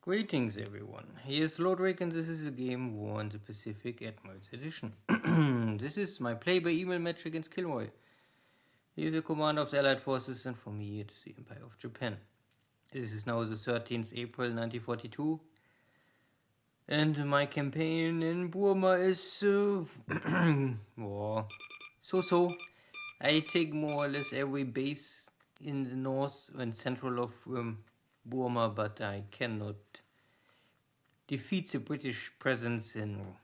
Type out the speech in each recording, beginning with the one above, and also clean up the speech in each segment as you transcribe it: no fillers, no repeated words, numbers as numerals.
Greetings everyone, here's Lodrik and this is a Game War in the Pacific Admirals Edition. This is my play by email match against KilRoy. He is the commander of the Allied forces and for me it is the Empire of Japan. This is now the 13th April 1942 and my campaign in Burma is so. I take more or less every base in the north and central of Burma, but I cannot defeat the British presence in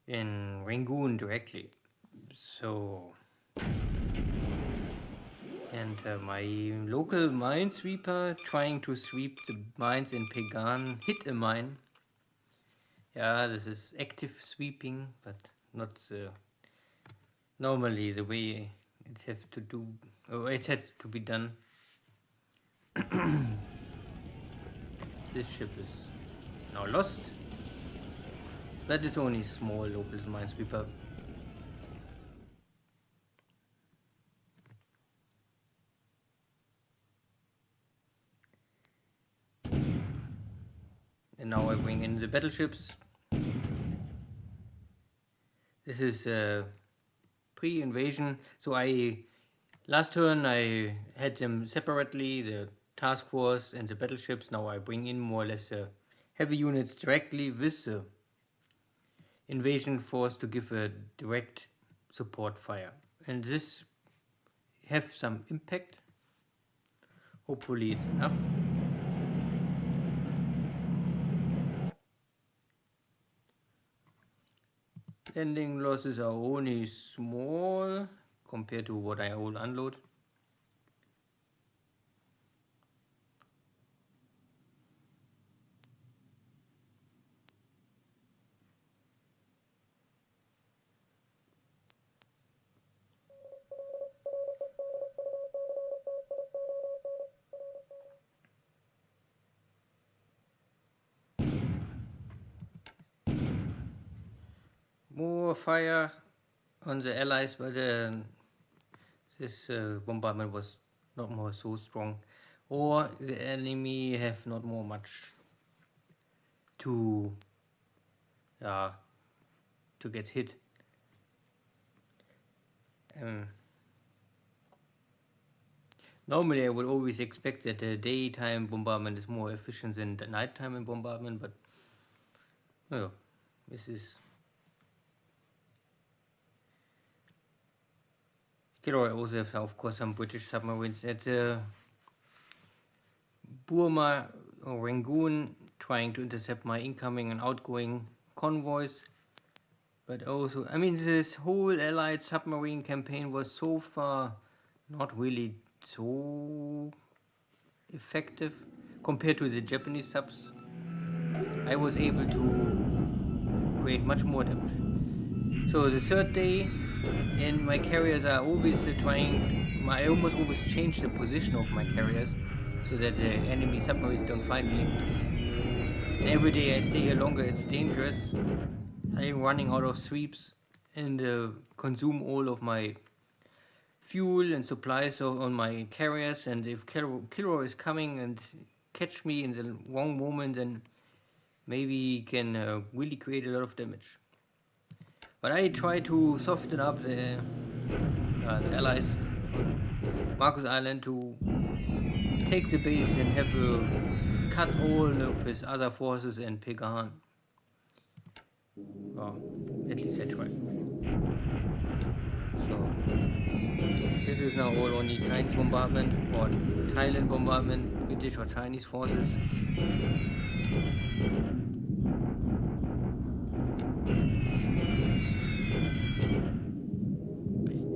Rangoon directly. So, and my local minesweeper trying to sweep the mines in Pegan hit a mine. Yeah, this is active sweeping, but not normally the way it has to do. It had to be done. This ship is now lost. That is only small local minesweeper. And now I bring in the battleships. This is pre-invasion. So last turn I had them separately, the task force and the battleships. Now I bring in more or less heavy units directly with the invasion force to give a direct support fire. And this have some impact. Hopefully it's enough. Landing losses are only small compared to what I will unload. More fire on the Allies, but this bombardment was not more so strong, or the enemy have not more much to get hit. Normally I would always expect that the daytime bombardment is more efficient than the nighttime bombardment, but well, this is KilRoy also have, of course, some British submarines at Burma or Rangoon trying to intercept my incoming and outgoing convoys. But also, I mean, this whole Allied submarine campaign was so far not really so effective compared to the Japanese subs. I was able to create much more damage. So the third day, and my carriers are always I almost always change the position of my carriers so that the enemy submarines don't find me. And every day I stay here longer, it's dangerous. I'm running out of sweeps and consume all of my fuel and supplies on my carriers, and if KilRoy is coming and catch me in the wrong moment, then maybe he can really create a lot of damage. But I try to soften up the Allies, Marcus Island, to take the base and have cut all of his other forces in Pegan. Well, at least I try. So, this is now all only Chinese bombardment or Thailand bombardment, British or Chinese forces.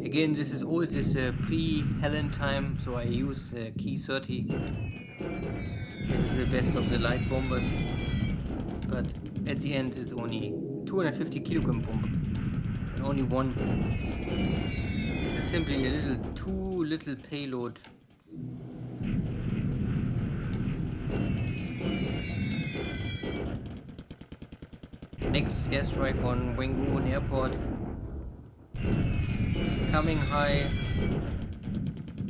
Again, this is all this pre-Helen time, so I use Key 30. This is the best of the light bombers, but at the end it's only 250 kilogram bomb, and only one. This is simply a too little payload. Next airstrike on Rangoon Airport. Coming high.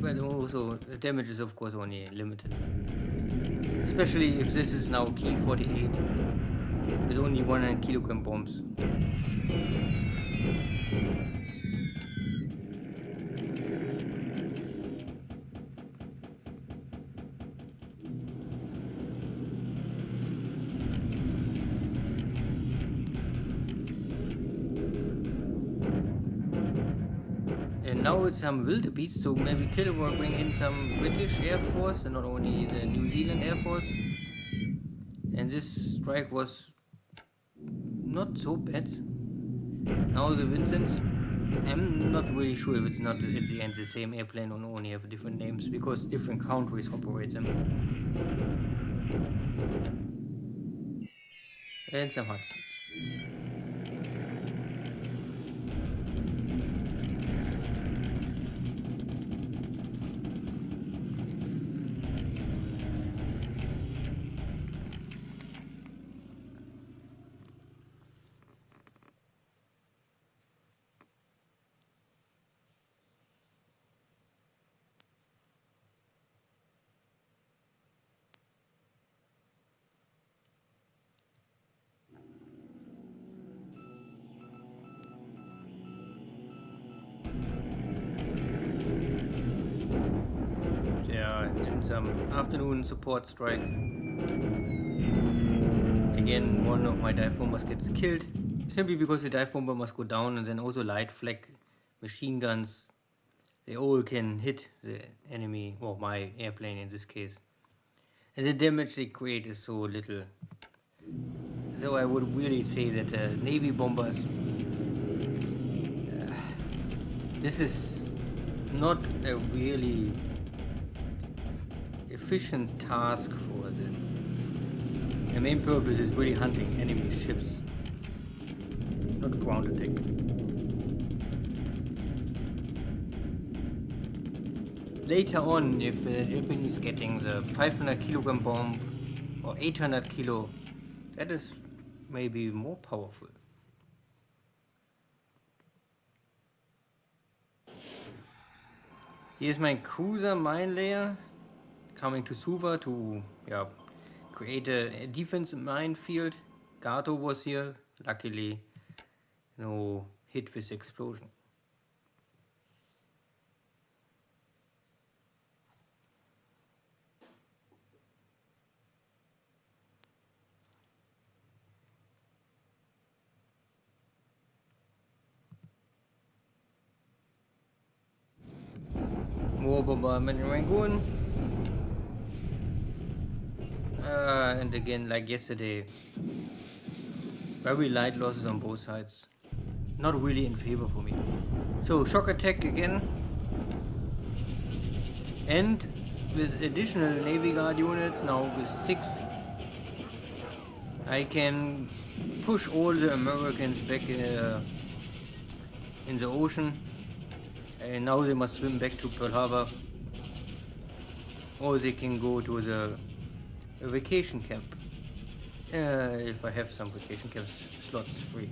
but also the damage is of course only limited. Especially if this is now Key 48 with only 100 kilogram bombs. And now it's some wildebeest, so maybe KilRoy bring in some British Air Force and not only the New Zealand Air Force. And this strike was not so bad. Now the Vincents, I'm not really sure if it's not at the end the same airplane or only have different names because different countries operate them. And some Hudsons. And some afternoon support strike. Again, one of my dive bombers gets killed simply because the dive bomber must go down, and then also light flak machine guns, they all can hit the enemy or my airplane in this case, and the damage they create is so little. So I would really say that Navy bombers, this is not a really efficient task for the main purpose is really hunting enemy ships, not ground attack. Later on, if the Japanese getting the 500 kilogram bomb or 800 kilo, that is maybe more powerful. Here's my cruiser mine layer coming to Suva to create a defense minefield. Gato was here, luckily no hit with explosion. More bombardment in Rangoon. And again, like yesterday, very light losses on both sides. Not really in favor for me. So shock attack again. And with additional Navy Guard units, now with 6, I can push all the Americans back in the ocean. And now they must swim back to Pearl Harbor. Or they can go to the vacation camp. If I have some vacation camp slots free.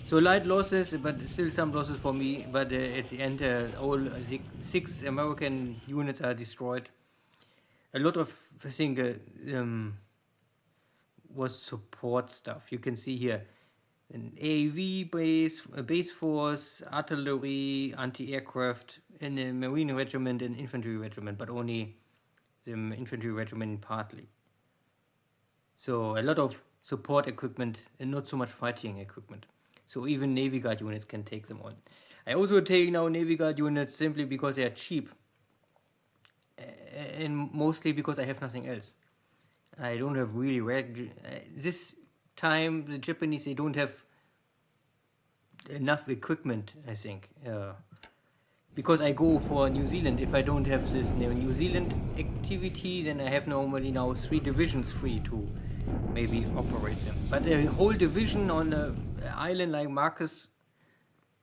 So light losses, but still some losses for me. But at the end, all 6 American units are destroyed. A lot of, I think, was support stuff. You can see here an AAV base, a base force, artillery, anti-aircraft, and a marine regiment and infantry regiment, but only the infantry regiment partly. So a lot of support equipment and not so much fighting equipment. So even Navy Guard units can take them on. I also take now Navy Guard units simply because they are cheap. And mostly because I have nothing else. I don't have really this time the Japanese, they don't have enough equipment, I think. Because I go for New Zealand, if I don't have this New Zealand activity, then I have normally now 3 divisions free to maybe operate them. But a whole division on an island like Marcus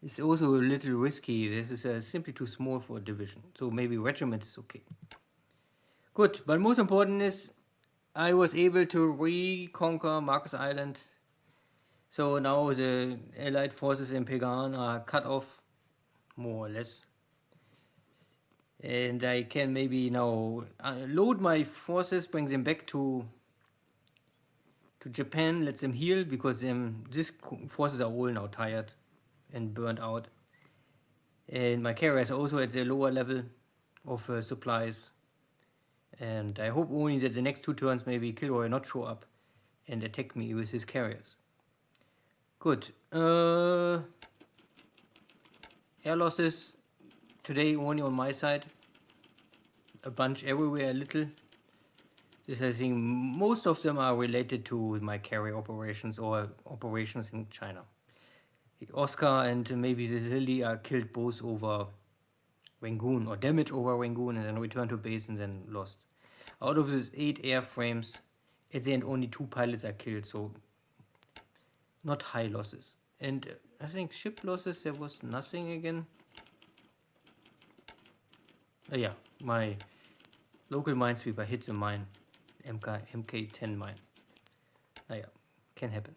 is also a little risky. This is simply too small for a division. So maybe regiment is okay. Good, but most important is I was able to reconquer Marcus Island. So now the Allied forces in Pegan are cut off, more or less. and I can maybe now load my forces, bring them back to Japan, let them heal, because these forces are all now tired and burnt out. And my carriers are also at the lower level of supplies. And I hope only that the next 2 turns maybe KilRoy not show up and attack me with his carriers. Good. Air losses today only on my side. A bunch everywhere, a little. This, I think most of them are related to my carrier operations or operations in China. Oscar and maybe the Lily are killed both over Rangoon, or damaged over Rangoon, and then returned to base and then lost. Out of these 8 airframes, at the end only 2 pilots are killed, so not high losses. And I think ship losses, there was nothing again. Yeah, my local minesweeper hit the mine, MK10 mine. Yeah, can happen.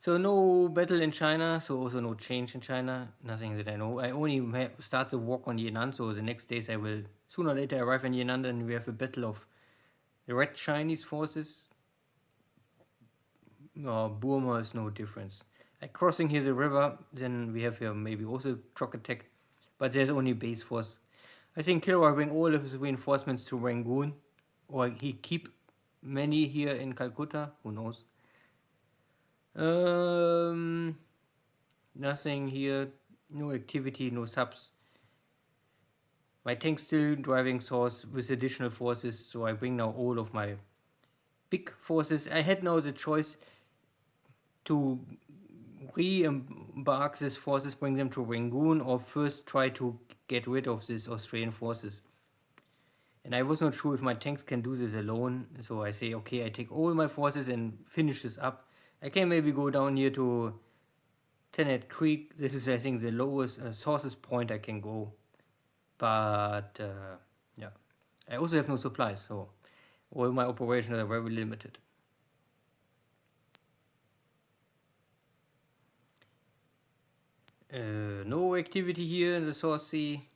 So no battle in China, so also no change in China, nothing that I know. I only start the walk on Yan'an, so the next days I will sooner or later arrive in Yan'an, and we have a battle of the red Chinese forces. Burma is no difference. Like crossing here the river, then we have here maybe also truck attack, but there's only base force. I think KilRoy bring all of his reinforcements to Rangoon, or he keep many here in Calcutta, who knows. Nothing here, no activity, no subs. My tank still driving source with additional forces, so I bring now all of my big forces. I had now the choice to re-embark these forces, bring them to Rangoon, or first try to get rid of these Australian forces. And I was not sure if my tanks can do this alone, so I say, okay, I take all my forces and finish this up. I can maybe go down here to Tenet Creek. This is, I think, the lowest sources point I can go. But, yeah. I also have no supplies, so all my operations are very limited. No activity here in the South Sea.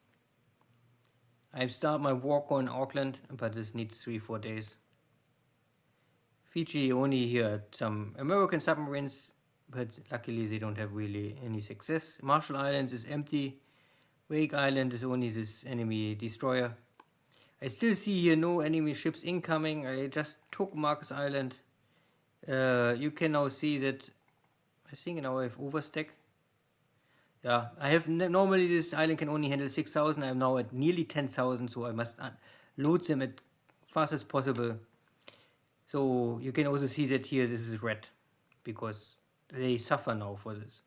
I start my walk on Auckland, but this needs 3-4 days. Fiji only here some American submarines, but luckily they don't have really any success. Marshall Islands is empty. Wake Island is only this enemy destroyer. I still see here no enemy ships incoming. I just took Marcus Island. You can now see that I think now I have overstack. Yeah, I have normally this island can only handle 6,000. I'm now at nearly 10,000, so I must load them as fast as possible. So you can also see that here this is red, because they suffer now for this.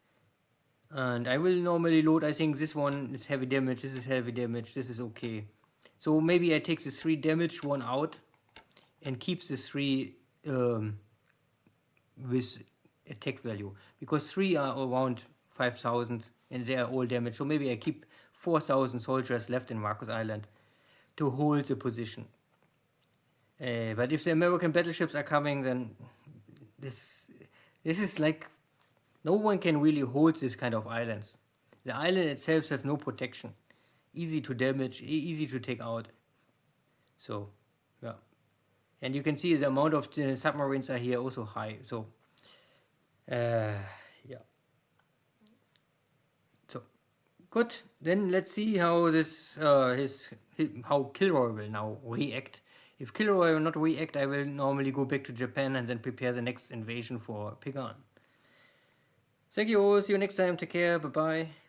And I will normally load, I think this one is heavy damage, this is heavy damage, this is okay. So maybe I take the 3 damaged one out and keep the 3 with attack value, because 3 are around 5,000 and they are all damaged. So maybe I keep 4,000 soldiers left in Marcus Island to hold the position. But if the American battleships are coming, then this is like, no one can really hold this kind of islands. The island itself has no protection. Easy to damage, easy to take out. So, yeah. And you can see the amount of the submarines are here also high. So, yeah. So, good. Then let's see how this, how KilRoy will now react. If KilRoy will not react, I will normally go back to Japan and then prepare the next invasion for Pigan. Thank you all. See you next time. Take care. Bye-bye.